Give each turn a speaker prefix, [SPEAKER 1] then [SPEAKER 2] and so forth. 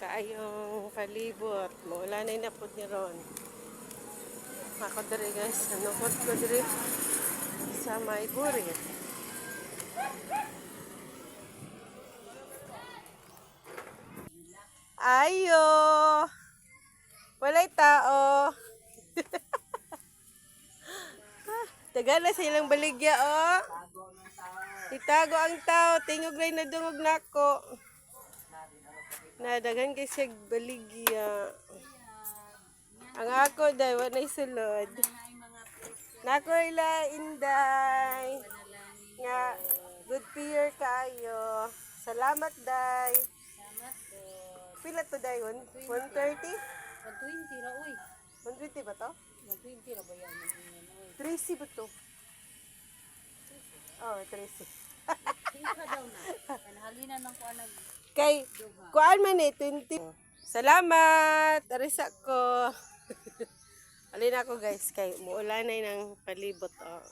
[SPEAKER 1] kaayong palibot. Maulanay na po ni Ron. Ako diri guys, nukot ko diri sa may burit. Ayo! Walay tao. Tagal na silang baligya, oh. Itago ang tao. Tingog rin na dungog nako. Nadagan kay siya baligya. Ang ako day, wanay sulod. Nako ila inday. Nga, good peer kayo. Salamat day. Pila to day? 130?
[SPEAKER 2] 120 ra oy.
[SPEAKER 1] 120 ba to?
[SPEAKER 2] 120 ra ba yan?
[SPEAKER 1] 30 ba to? Oh, 30.
[SPEAKER 2] Tingka daw na. Kanhalina nang kuan nag
[SPEAKER 1] Kay, kuan man eh, 20. Salamat! Arisa ko. Alin ako guys, kay muulanay ng palibot. Oh.